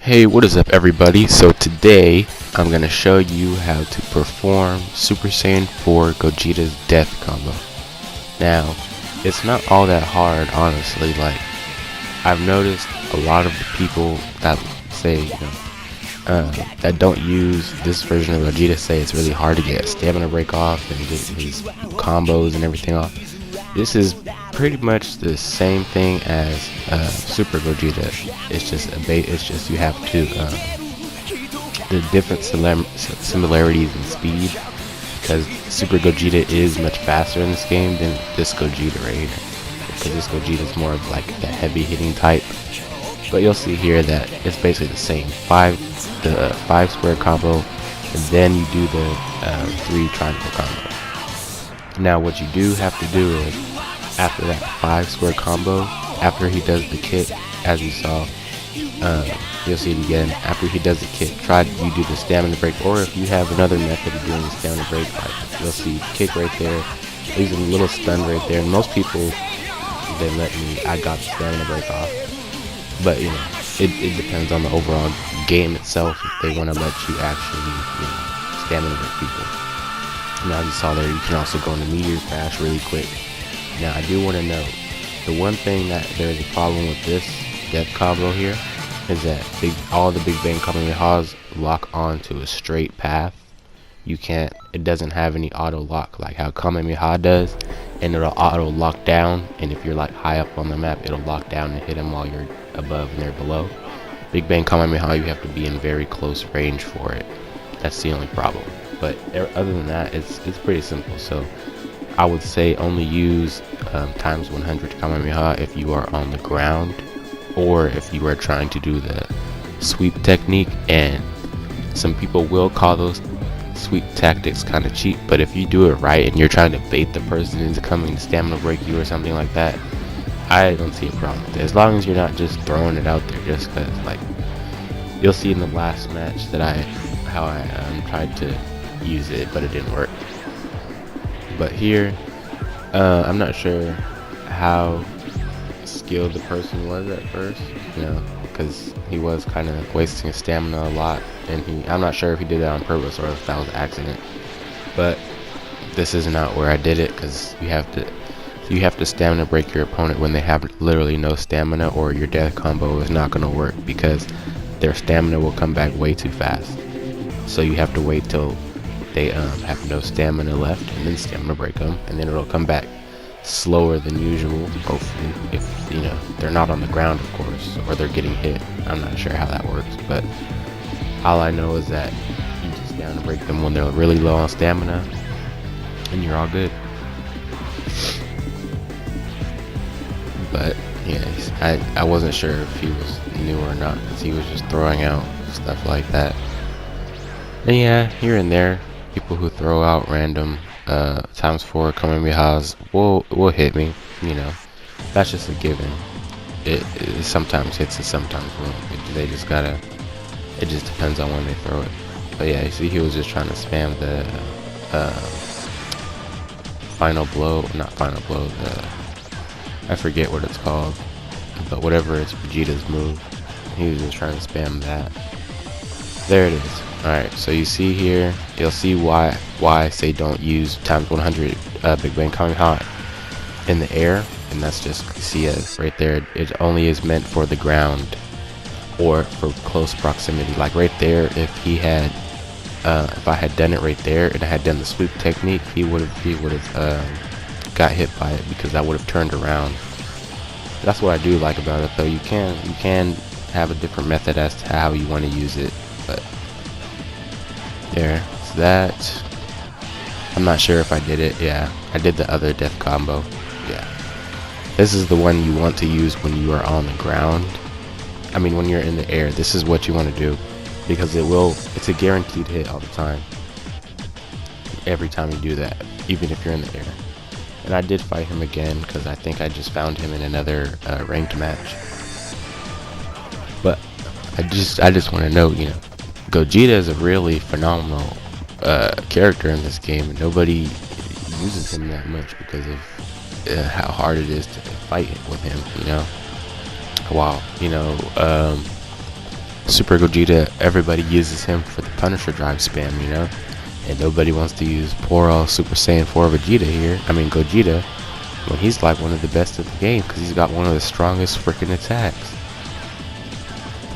Hey, what is up everybody? So today I'm going to show you how to perform Super Saiyan 4 Gogeta's death combo. Now, it's not all that hard honestly. Like, I've noticed a lot of the people that say, that don't use this version of Gogeta say it's really hard to get stamina break off and get his combos and everything off. This is pretty much the same thing as Super Gogeta. It's just you have to the different similarities in speed, because Super Gogeta is much faster in this game than this Gogeta right here. Because this Gogeta is more of like the heavy hitting type. But you'll see here that it's basically the same. The five square combo, and then you do the 3 triangle combo. Now what you do have to do is, after that 5 square combo, after he does the kick, as you saw, you'll see it again, after he does the kick, you do the stamina break, or if you have another method of doing the stamina break, like you'll see kick right there, leaves a little stun right there, and most people, I got the stamina break off, but you know, it depends on the overall game itself, if they want to let you actually, stamina break people. Now, as you saw there, you can also go into Meteor Crash really quick. Now, I do want to note, the one thing that there's a problem with this death combo here is that all the Big Bang Kamehamehas lock onto a straight path. It doesn't have any auto lock like how Kamehameha does, and it'll auto lock down, and if you're like high up on the map, it'll lock down and hit them while you're above and they're below. Big Bang Kamehameha, you have to be in very close range for it. That's the only problem. But other than that, it's pretty simple. So I would say only use times 100 Kamehameha if you are on the ground, or if you are trying to do the sweep technique. And some people will call those sweep tactics kind of cheap, but if you do it right and you're trying to bait the person into coming to stamina break you or something like that, I don't see a problem with it, as long as you're not just throwing it out there just because. Like, you'll see in the last match that how I tried to use it, but it didn't work. But here, I'm not sure how skilled the person was at first, because he was kind of wasting his stamina a lot, and I'm not sure if he did that on purpose or if that was an accident. But this is not where I did it, because you have to stamina break your opponent when they have literally no stamina, or your death combo is not going to work, because their stamina will come back way too fast. So you have to wait till they have no stamina left, and then stamina break them, and then it'll come back slower than usual, hopefully, if they're not on the ground, of course, or they're getting hit. I'm not sure how that works, but all I know is that you just stamina break them when they're really low on stamina, and you're all good. But yeah, I wasn't sure if he was new or not, because he was just throwing out stuff like that. And yeah, here and there, people who throw out random times 4 Kamehamehas will hit me. That's just a given. It sometimes hits and sometimes won't. It just depends on when they throw it. But yeah, you see, he was just trying to spam the final blow, not final blow, I forget what it's called, but whatever is Vegeta's move, he was just trying to spam that. There it is. Alright, so you see here, you'll see why I say don't use times 100 Big Bang Kamehameha in the air, and that's just, see it right there, it only is meant for the ground or for close proximity. Like right there, if I had done it right there and I had done the sweep technique, he would have got hit by it, because I would have turned around. That's what I do like about it, though. You can have a different method as to how you want to use it, but there's that. I'm not sure if I did it. Yeah, I did the other death combo. Yeah, this is the one you want to use when you are on the ground. I mean, when you're in the air, this is what you want to do, because it's a guaranteed hit all the time, every time you do that, even if you're in the air. And I did fight him again, because I think I just found him in another ranked match. But I just want to note, Gogeta is a really phenomenal character in this game, and nobody uses him that much because of how hard it is to fight with him. Wow, Super Gogeta, everybody uses him for the Punisher drive spam, you know? And nobody wants to use poor old Super Saiyan 4 Vegeta here. I mean Gogeta, when he's like one of the best of the game because he's got one of the strongest freaking attacks.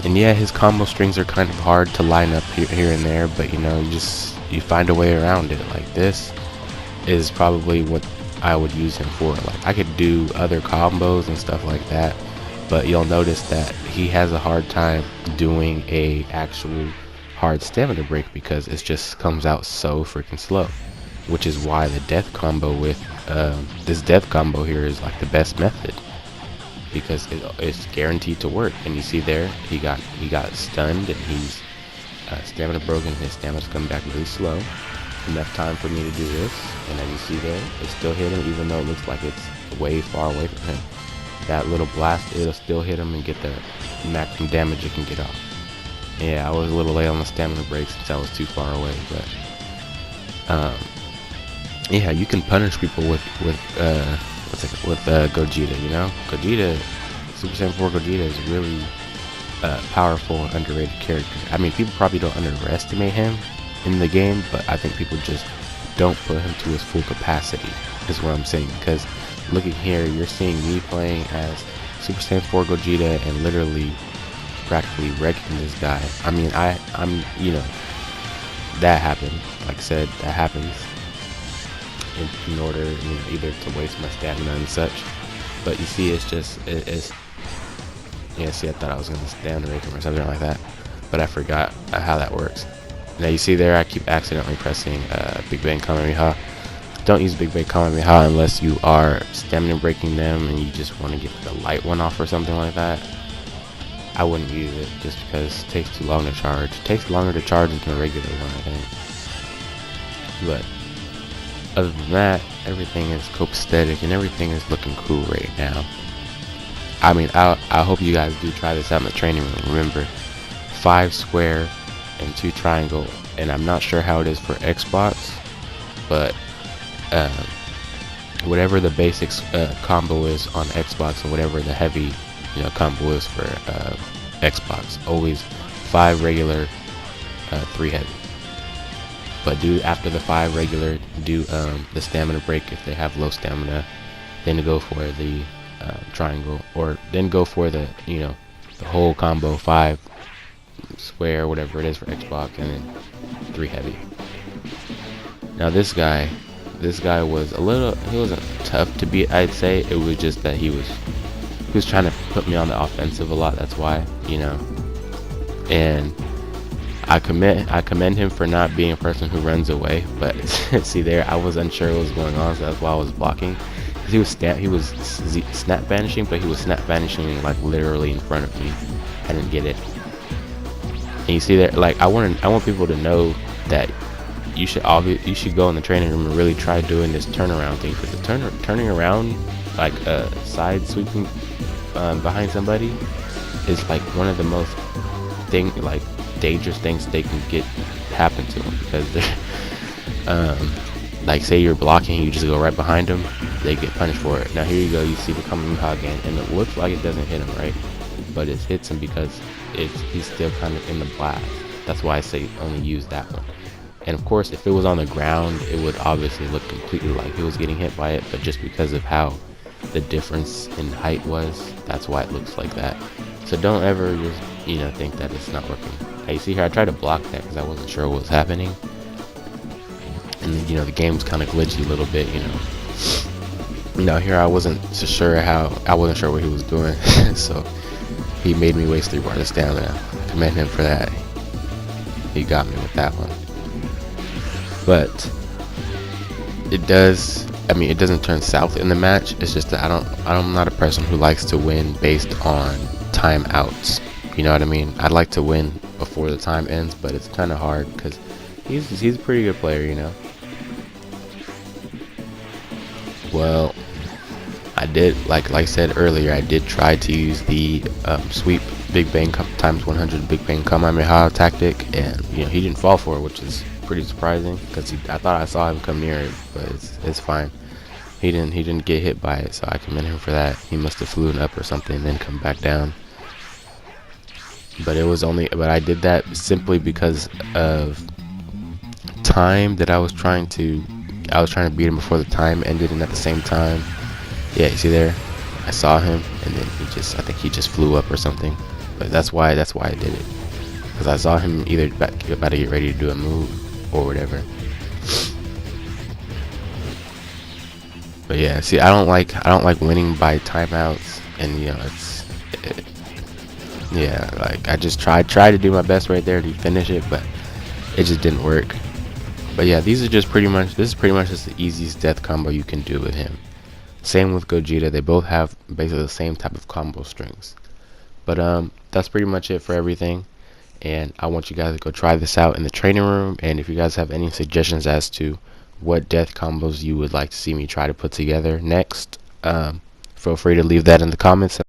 And yeah, his combo strings are kind of hard to line up here and there, but you know, you find a way around it. Like this is probably what I would use him for. Like I could do other combos and stuff like that, but you'll notice that he has a hard time doing a actual hard stamina break because it just comes out so freaking slow, which is why the death combo with this death combo here is like the best method, because it's guaranteed to work. And you see there, he got stunned and he's stamina broken. His stamina's coming back really slow. Enough time for me to do this, and as you see there, it still hit him even though it looks like it's way far away from him. That little blast, it'll still hit him and get the maximum damage it can get off. Yeah, I was a little late on the stamina break since I was too far away, but yeah, you can punish people with Gogeta. You know, Gogeta, Super Saiyan 4 Gogeta is really powerful and underrated character. I mean, people probably don't underestimate him in the game, but I think people just don't put him to his full capacity, is what I'm saying. Because looking here, you're seeing me playing as Super Saiyan 4 Gogeta and literally practically wrecking this guy. I mean, I'm you know, that happened. Like I said, that happens in order, you know, either to waste my stamina and such. But you see, it's just it's yeah. See, I thought I was gonna stamina break him or something like that, but I forgot how that works. Now you see there, I keep accidentally pressing Big Bang Kamehameha. Don't use Big Bang Kamehameha unless you are stamina breaking them and you just want to get the light one off or something like that. I wouldn't use it just because it takes too long to charge. It takes longer to charge than a regular one, I think. But other than that, everything is copacetic and everything is looking cool right now. I mean, I hope you guys do try this out in the training room. Remember, 5 square and 2 triangle, and I'm not sure how it is for Xbox, but whatever the basics combo is on Xbox and whatever the heavy, you know, combo is for Xbox, always 5 regular, 3 heavy. But do after the 5 regular, do the stamina break if they have low stamina, then go for the triangle, or then go for the, you know, the whole combo, 5 square, whatever it is for Xbox, and then 3 heavy. Now this guy was he wasn't tough to beat, I'd say. It was just that he was trying to put me on the offensive a lot, that's why, you know. And I commend him for not being a person who runs away, but see there, I was unsure what was going on, so that's why I was blocking. He was snap banishing, but he was snap banishing like literally in front of me. I didn't get it. And you see there, like I want people to know that you should go in the training room and really try doing this turnaround thing, because the turning around, like side sweeping behind somebody, is like one of the most dangerous things they can get happen to them, because they're like, say you're blocking, you just go right behind them, they get punished for it. Now here you go, you see the Kamehameha again, and it looks like it doesn't hit him, right? But it hits him because he's still kind of in the blast. That's why I say only use that one. And of course, if it was on the ground, it would obviously look completely like he was getting hit by it, but just because of how the difference in height was, that's why it looks like that. So don't ever just, you know, think that it's not working. Hey, you see here, I tried to block that because I wasn't sure what was happening. And you know, the game's kind of glitchy a little bit, you know. Now here I wasn't sure what he was doing, so he made me waste 3 bars of stamina. I commend him for that. He got me with that one. But it doesn't turn south in the match. It's just that I'm not a person who likes to win based on timeouts. You know what I mean? I'd like to win before the time ends, but it's kind of hard because he's a pretty good player, you know. Well, I did, like I said earlier, I did try to use the sweep Big Bang times 100 Big Bang Kamehameha tactic, and you know, he didn't fall for it, which is pretty surprising because I thought I saw him come near it, but it's fine. He didn't get hit by it, so I commend him for that. He must have flew up or something and then come back down. but I did that simply because of time that I was trying to beat him before the time ended, and at the same time, yeah, you see there, I saw him, and then I think he just flew up or something. But that's why I did it, because I saw him either about to get ready to do a move or whatever. But yeah, see, I don't like winning by timeouts, and yeah, like I just tried to do my best right there to finish it, but it just didn't work. But yeah, this is pretty much just the easiest death combo you can do with him. Same with Gogeta, they both have basically the same type of combo strings. But that's pretty much it for everything, and I want you guys to go try this out in the training room. And if you guys have any suggestions as to what death combos you would like to see me try to put together next, feel free to leave that in the comments.